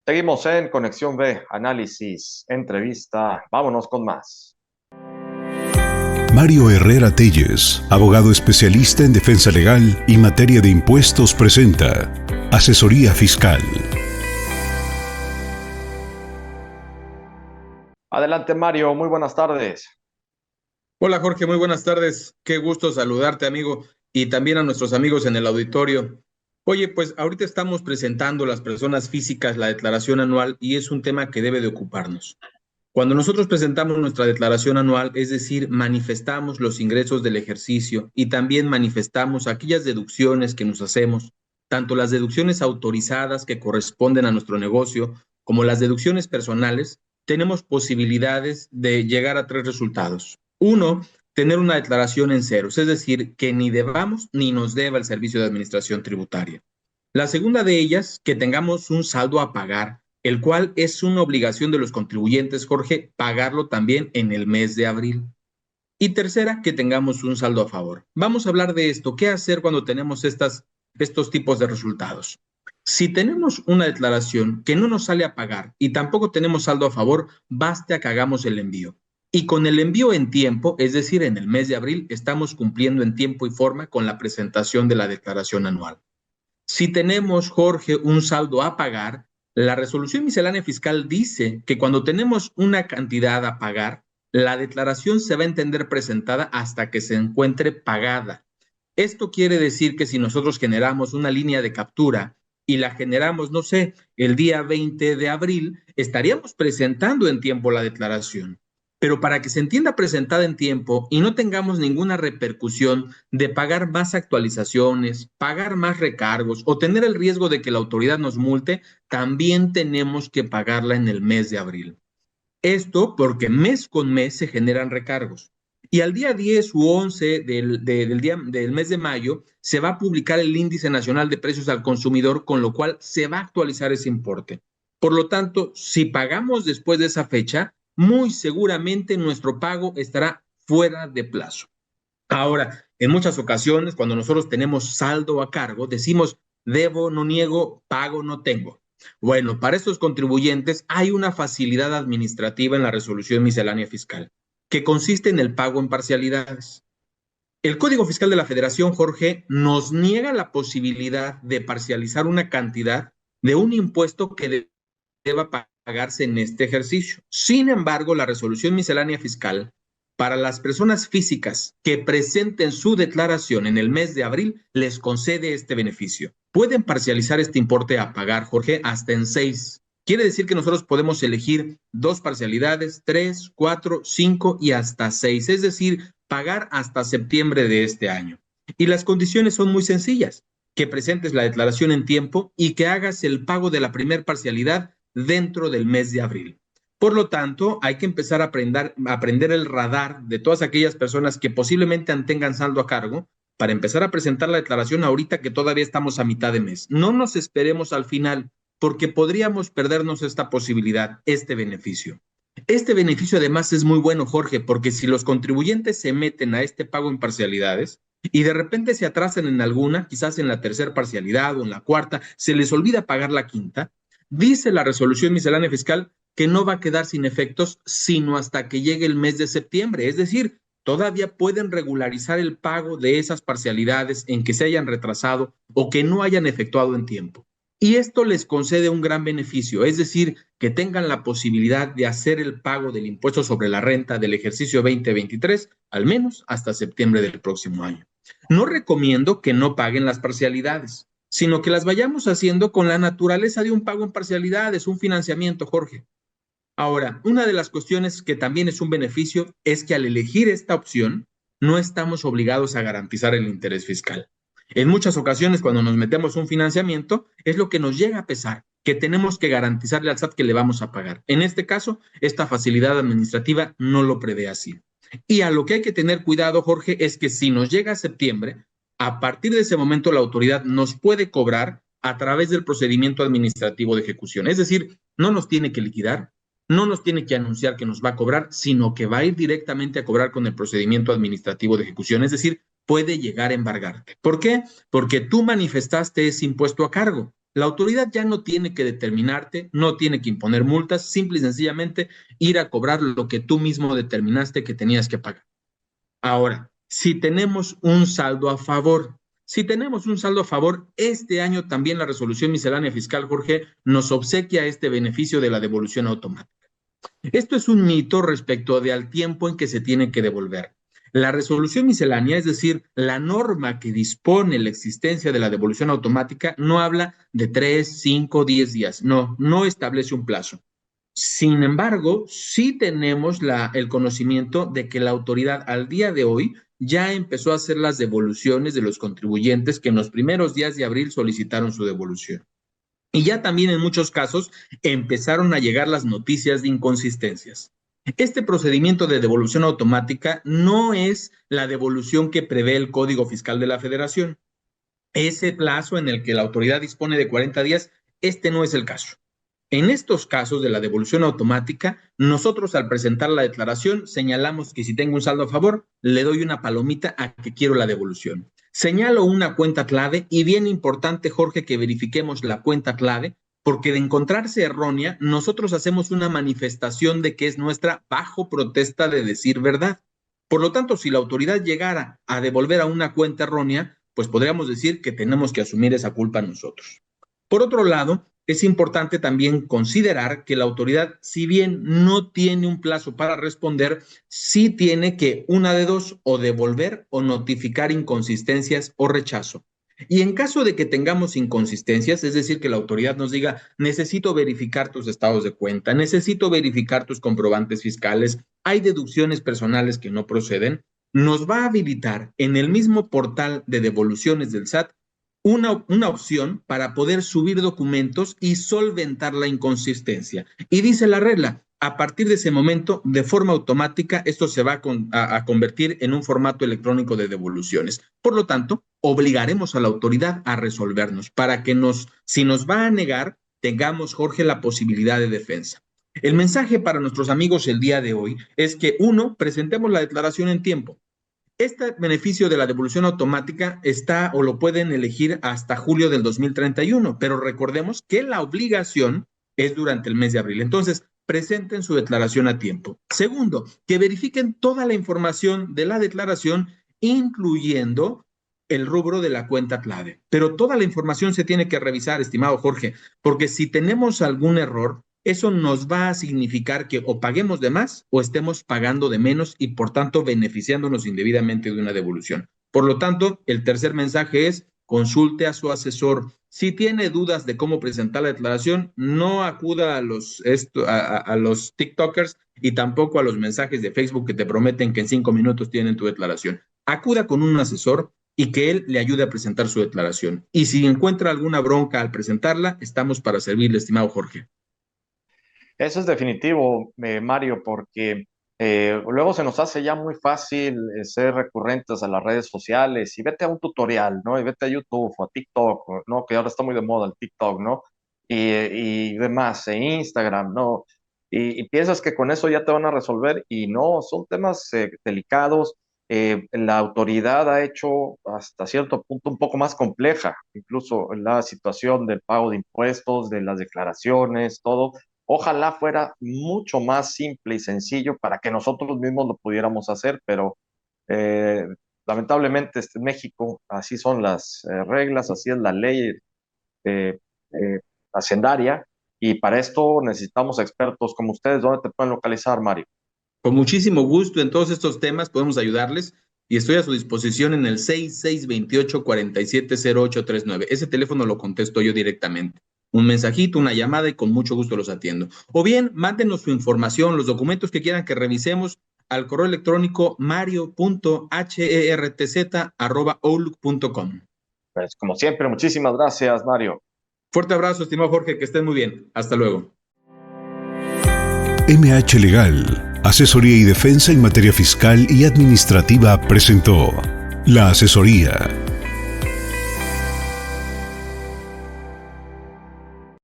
Seguimos en Conexión B, análisis, entrevista. Vámonos con más. Mario Herrera Telles, abogado especialista en defensa legal y materia de impuestos, presenta Asesoría Fiscal. Adelante, Mario. Muy buenas tardes. Hola Jorge, muy buenas tardes. Qué gusto saludarte, amigo, y también a nuestros amigos en el auditorio. Oye, pues ahorita estamos presentando las personas físicas la declaración anual y es un tema que debe de ocuparnos. Cuando nosotros presentamos nuestra declaración anual, es decir, manifestamos los ingresos del ejercicio y también manifestamos aquellas deducciones que nos hacemos, tanto las deducciones autorizadas que corresponden a nuestro negocio como las deducciones personales, tenemos posibilidades de llegar a tres resultados. Uno, tener una declaración en ceros, es decir, que ni debamos ni nos deba el servicio de administración tributaria. La segunda de ellas, que tengamos un saldo a pagar, el cual es una obligación de los contribuyentes, Jorge, pagarlo también en el mes de abril. Y tercera, que tengamos un saldo a favor. Vamos a hablar de esto. ¿Qué hacer cuando tenemos estos tipos de resultados? Si tenemos una declaración que no nos sale a pagar y tampoco tenemos saldo a favor, basta que hagamos el envío. Y con el envío en tiempo, es decir, en el mes de abril, estamos cumpliendo en tiempo y forma con la presentación de la declaración anual. Si tenemos, Jorge, un saldo a pagar, la resolución miscelánea fiscal dice que cuando tenemos una cantidad a pagar, la declaración se va a entender presentada hasta que se encuentre pagada. Esto quiere decir que si nosotros generamos una línea de captura y la generamos, no sé, el día 20 de abril, estaríamos presentando en tiempo la declaración. Pero para que se entienda presentada en tiempo y no tengamos ninguna repercusión de pagar más actualizaciones, pagar más recargos o tener el riesgo de que la autoridad nos multe, también tenemos que pagarla en el mes de abril. Esto porque mes con mes se generan recargos. Y al día 10 u 11 del mes de mayo se va a publicar el Índice Nacional de Precios al Consumidor, con lo cual se va a actualizar ese importe. Por lo tanto, si pagamos después de esa fecha, muy seguramente nuestro pago estará fuera de plazo. Ahora, en muchas ocasiones, cuando nosotros tenemos saldo a cargo, decimos, debo, no niego, pago, no tengo. Bueno, para estos contribuyentes hay una facilidad administrativa en la resolución miscelánea fiscal, que consiste en el pago en parcialidades. El Código Fiscal de la Federación, Jorge, nos niega la posibilidad de parcializar una cantidad de un impuesto que deba pagarse en este ejercicio. Sin embargo, la resolución miscelánea fiscal para las personas físicas que presenten su declaración en el mes de abril les concede este beneficio. Pueden parcializar este importe a pagar, Jorge, hasta en 6. Quiere decir que nosotros podemos elegir 2 parcialidades, 3, 4, 5 y hasta 6, es decir, pagar hasta septiembre de este año. Y las condiciones son muy sencillas: que presentes la declaración en tiempo y que hagas el pago de la primer parcialidad dentro del mes de abril. Por lo tanto, hay que empezar a aprender el radar de todas aquellas personas que posiblemente tengan saldo a cargo para empezar a presentar la declaración ahorita que todavía estamos a mitad de mes. No nos esperemos al final, porque podríamos perdernos esta posibilidad, este beneficio. Este beneficio además es muy bueno, Jorge, porque si los contribuyentes se meten a este pago en parcialidades y de repente se atrasan en alguna, quizás en la tercera parcialidad o en la cuarta, se les olvida pagar la quinta, dice la resolución miscelánea fiscal que no va a quedar sin efectos sino hasta que llegue el mes de septiembre. Es decir, todavía pueden regularizar el pago de esas parcialidades en que se hayan retrasado o que no hayan efectuado en tiempo. Y esto les concede un gran beneficio, es decir, que tengan la posibilidad de hacer el pago del impuesto sobre la renta del ejercicio 2023, al menos hasta septiembre del próximo año. No recomiendo que no paguen las parcialidades, sino que las vayamos haciendo con la naturaleza de un pago en parcialidades, un financiamiento, Jorge. Ahora, una de las cuestiones que también es un beneficio es que al elegir esta opción, no estamos obligados a garantizar el interés fiscal. En muchas ocasiones, cuando nos metemos un financiamiento, es lo que nos llega a pesar, que tenemos que garantizarle al SAT que le vamos a pagar. En este caso, esta facilidad administrativa no lo prevé así. Y a lo que hay que tener cuidado, Jorge, es que si nos llega a septiembre, a partir de ese momento la autoridad nos puede cobrar a través del procedimiento administrativo de ejecución. Es decir, no nos tiene que liquidar, no nos tiene que anunciar que nos va a cobrar, sino que va a ir directamente a cobrar con el procedimiento administrativo de ejecución. Es decir, puede llegar a embargarte. ¿Por qué? Porque tú manifestaste ese impuesto a cargo. La autoridad ya no tiene que determinarte, no tiene que imponer multas, simple y sencillamente ir a cobrar lo que tú mismo determinaste que tenías que pagar. Ahora, si tenemos un saldo a favor, este año también la resolución miscelánea fiscal, Jorge, nos obsequia este beneficio de la devolución automática. Esto es un mito respecto al tiempo en que se tiene que devolver. La resolución miscelánea, es decir, la norma que dispone la existencia de la devolución automática, no habla de 3, 5, 10 días, no establece un plazo. Sin embargo, sí tenemos el conocimiento de que la autoridad al día de hoy ya empezó a hacer las devoluciones de los contribuyentes que en los primeros días de abril solicitaron su devolución. Y ya también en muchos casos empezaron a llegar las noticias de inconsistencias. Este procedimiento de devolución automática no es la devolución que prevé el Código Fiscal de la Federación. Ese plazo en el que la autoridad dispone de 40 días, este no es el caso. En estos casos de la devolución automática, nosotros al presentar la declaración señalamos que si tengo un saldo a favor, le doy una palomita a que quiero la devolución. Señalo una cuenta clave y bien importante, Jorge, que verifiquemos la cuenta clave, porque de encontrarse errónea, nosotros hacemos una manifestación de que es nuestra bajo protesta de decir verdad. Por lo tanto, si la autoridad llegara a devolver a una cuenta errónea, pues podríamos decir que tenemos que asumir esa culpa nosotros. Por otro lado, es importante también considerar que la autoridad, si bien no tiene un plazo para responder, sí tiene que, una de dos, o devolver o notificar inconsistencias o rechazo. Y en caso de que tengamos inconsistencias, es decir, que la autoridad nos diga, necesito verificar tus estados de cuenta, necesito verificar tus comprobantes fiscales, hay deducciones personales que no proceden, nos va a habilitar en el mismo portal de devoluciones del SAT una opción para poder subir documentos y solventar la inconsistencia. Y dice la regla, a partir de ese momento, de forma automática, esto se va a convertir en un formato electrónico de devoluciones. Por lo tanto, obligaremos a la autoridad a resolvernos para que si nos va a negar, tengamos, Jorge, la posibilidad de defensa. El mensaje para nuestros amigos el día de hoy es que, uno, presentemos la declaración en tiempo. Este beneficio de la devolución automática está o lo pueden elegir hasta julio del 2031, pero recordemos que la obligación es durante el mes de abril. Entonces, presenten su declaración a tiempo. Segundo, que verifiquen toda la información de la declaración, incluyendo el rubro de la cuenta clave. Pero toda la información se tiene que revisar, estimado Jorge, porque si tenemos algún error, eso nos va a significar que o paguemos de más o estemos pagando de menos y por tanto beneficiándonos indebidamente de una devolución. Por lo tanto, el tercer mensaje es consulte a su asesor. Si tiene dudas de cómo presentar la declaración, no acuda a los TikTokers y tampoco a los mensajes de Facebook que te prometen que en 5 minutos tienen tu declaración. Acuda con un asesor y que él le ayude a presentar su declaración. Y si encuentra alguna bronca al presentarla, estamos para servirle, estimado Jorge. Eso es definitivo, Mario, porque luego se nos hace ya muy fácil ser recurrentes a las redes sociales y vete a un tutorial, ¿no? Y vete a YouTube o a TikTok, ¿no? Que ahora está muy de moda el TikTok, ¿no? Y demás, Instagram, ¿no? Y piensas que con eso ya te van a resolver y no, son temas delicados. La autoridad ha hecho hasta cierto punto un poco más compleja, incluso la situación del pago de impuestos, de las declaraciones, todo. Ojalá fuera mucho más simple y sencillo para que nosotros mismos lo pudiéramos hacer, pero eh, lamentablemente en México así son las reglas, así es la ley eh, eh, hacendaria y para esto necesitamos expertos como ustedes. ¿Dónde te pueden localizar, Mario? Con muchísimo gusto en todos estos temas podemos ayudarles y estoy a su disposición en el 6628-470839. Ese teléfono lo contesto yo directamente. Un mensajito, una llamada y con mucho gusto los atiendo. O bien, mándenos su información, los documentos que quieran que revisemos al correo electrónico mario.hertz@outlook.com. Pues como siempre, muchísimas gracias, Mario. Fuerte abrazo, estimado Jorge, que estén muy bien. Hasta luego. MH Legal, asesoría y defensa en materia fiscal y administrativa presentó La Asesoría.